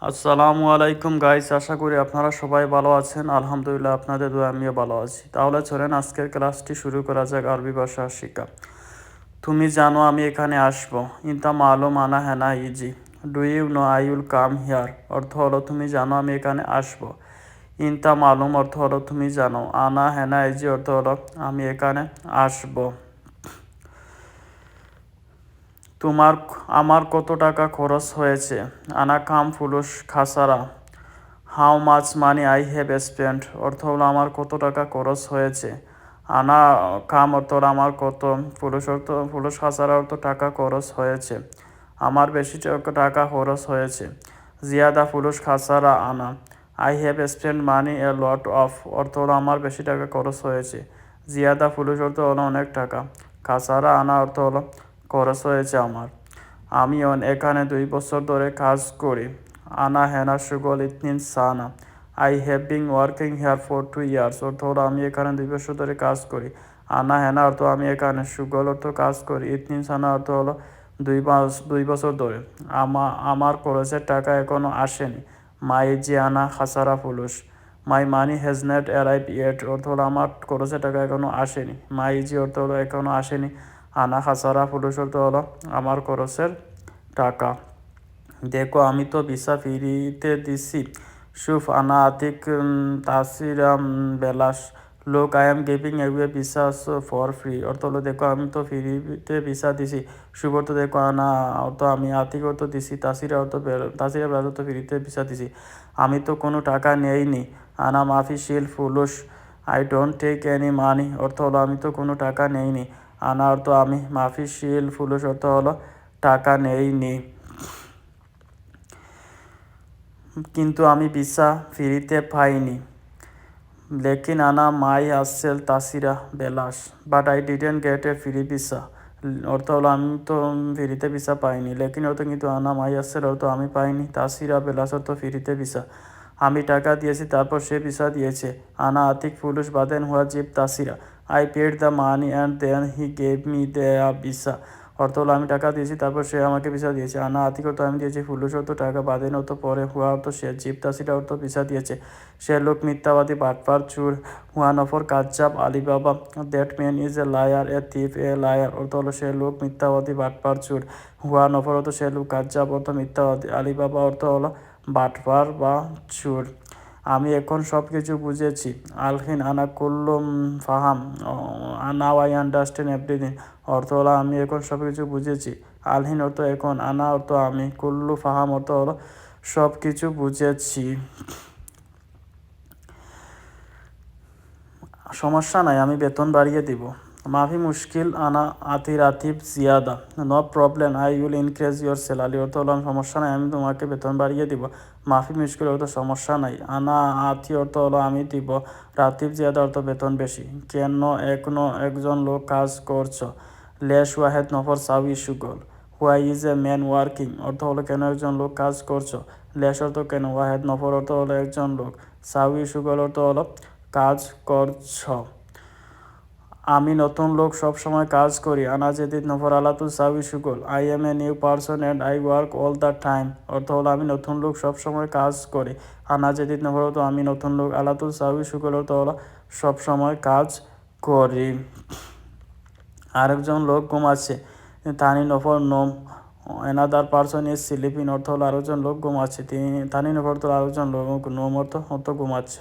আসসালামু আলাইকুম গাইস, আশা করি আপনারা সবাই ভালো আছেন। আলহামদুলিল্লাহ, আপনাদের দোয়া আমিও ভালো আছি। তাহলে চলেন আজকের ক্লাসটি শুরু করা যাক। আরবি ভাষা শিক্ষা। তুমি জানো আমি এখানে আসবো। ইনতা মালুম আনা হেনা ইজি। Do you know I will come here. অর্থ হলো তুমি জানো আমি এখানে আসবো। ইনতা মালুম অর্থ হলো তুমি জানো। আনা হেনা ইজি অর্থ হলো আমি এখানে আসবো। তোমার আমার কত টাকা খরচ হয়েছে। আনা কাম ফুলুস খাসারা। How much money I have spent অর্থ হলো আমার কত টাকা খরচ হয়েছে। আনা কাম অর্থ হলো আমার কত, পুরুষ হাসারা অর্থ টাকা খরচ হয়েছে। আমার বেশি টাকা খরচ হয়েছে। জিয়াদা পুরুষ খাসারা আনা। I have spent money A lot of অর্থ হলো আমার বেশি টাকা খরচ হয়েছে। জিয়াদা পুরুষ অর্থ হলো অনেক টাকা। খাসারা আনা অর্থ হলো খরচ হয়েছে আমার। আমি এখানে 2 বছর ধরে কাজ করি। আনা হেনা সুগল ইতনিন সানা। I have been working here for 2 years অর্থ হলো আমি এখানে 2 বছর ধরে কাজ করি। আনা হেনা অর্থ আমি এখানে, সুগল অর্থ কাজ করি, ইতনিন সানা অর্থ হলো 2 বছর ধরে। আমার খরচের টাকা এখনো আসেনি। মাই জি আনা খাসারা ফুলুস। My money has not arrive yet অর্থ হলো আমার খরচের টাকা এখনো আসেনি। মাই জি অর্থ হলো এখনো আসেনি। আনা খাসারা ফুলুস অর্থ হলো আমার খরচের টাকা। দেখো আমি তো ভিসা ফ্রিতে দিছি। শুফ আনা আতিক তাসিরা বেলাস। লোক I am giving away visa for free অর্থ হলো দেখো আমি তো ফ্রিতে ভিসা দিছি। শুভ অর্থ দেখো, আনা অর্থ আমি, আতিক অর্থ দিছি, তাসিরা বেলাস অর্থ ফ্রিতে ভিসা দিছি। আমি তো কোনো টাকা নেইনি। আনা মাফি শিল ফুলুস। I don't take any money অর্থ হলো আমি তো কোনো টাকা নেইনি। আনা অর্থ আমি, মাফি শিল ফুলুস অর্থ হলো টাকা নেইনি। কিন্তু আমি ভিসা ফ্রিতে পাইনি। লেকিন আনা মাই আসেল তাসিরা বেলাস। But I didn't get a free visa অর্থ হলো আমি তো ফ্রিতে ভিসা পাইনি। লেকিন অর্থ কিন্তু, আনা মাই আসেল অর্থ আমি পাইনি, তাসিরা বেলাস অর্থ ফ্রিতে ভিসা। আমি টাকা দিয়েছি তারপর সে ভিসা দিয়েছে। আনা আতিক ফুলুস বাদেন হুয়া জিব তাসিরা। I paid the money and then he gave me the visa অর্থ হলো আমি টাকা দিয়েছি তারপর সে আমাকে ভিসা দিয়েছে। আনা আতিক অর্থ আমি দিয়েছি, ফুলুস অর্থ টাকা, বাদেন অর্থ পরে, হুয়া অর্থ সে, জিব তাসিরা অর্থ ভিসা দিয়েছে। সে লোক মিথ্যাবাদী, বাটপার, চুর। হুয়া নফর কাজ্জাব আলিবাবা। That man is a liar, a thief, a liar অর্থ হলো সে লোক মিথ্যাবাদী, বাটপার, চুর। হুয়া নফর অর্থ সে লোক, কাজ্জাব অর্থ মিথ্যাবাদী, আলিবাবা অর্থ হলো বাটপার বা চুর। আমি এখন সব কিছু বুঝেছি। আলহিন আনা কুল্লুম ফাহাম। নাও আই আন্ডারস্ট্যান্ড এভরিথিং অর্থ হলো আমি এখন সব কিছু বুঝেছি। আলহিন অর্থ এখন, আনা অর্থ আমি, কুল্লু ফাহাম অর্থ হলো সব কিছু বুঝেছি। সমস্যা নাই, আমি বেতন বাড়িয়ে দিব। মাফি মুশকিল আনা আতি রাতিব জিয়াদা। No problem I will increase your salary অর্থ হলো সমস্যা নাই, আমি তোমাকে বেতন বাড়িয়ে দিব। মাফি মুশকিল অর্থ সমস্যা নাই। আনা আতি অর্থ হলো আমি দিব। রাতিব জিয়াদা অর্থ বেতন বেশি। কেন একজন লোক কাজ করছো। লেশ ওয়াহেদ নফর সাউই সুগল। Why is a man working অর্থ হলো কেন একজন লোক কাজ করছো। লেশ অর্থ কেন, ওয়াহেদ নফর অর্থ হলো একজন লোক, সাউই সুগল অর্থ হলো কাজ করছ। আমি নতুন লোক, সব সময় কাজ করি। আনা জেদিদ নফর আলাতু সাউই সুগল। I M a new person and I work all the time অর্থ হলো আমি নতুন লোক, সব সময় কাজ করি। আনা জেদিদ নফর অর্থ আমি নতুন লোক, আলাতু সাউই সুগল অর্থ হলো সব সময় কাজ করি। আরেকজন লোক ঘুমাচ্ছে। থানি নফর নোম। অ্যানাদার পারসন ইজ স্লিপিং অর্থ হলো আরেকজন লোক ঘুমাচ্ছে। থানি নফর তো আরেকজন লোক, নোম অর্থ ঘুমাচ্ছে।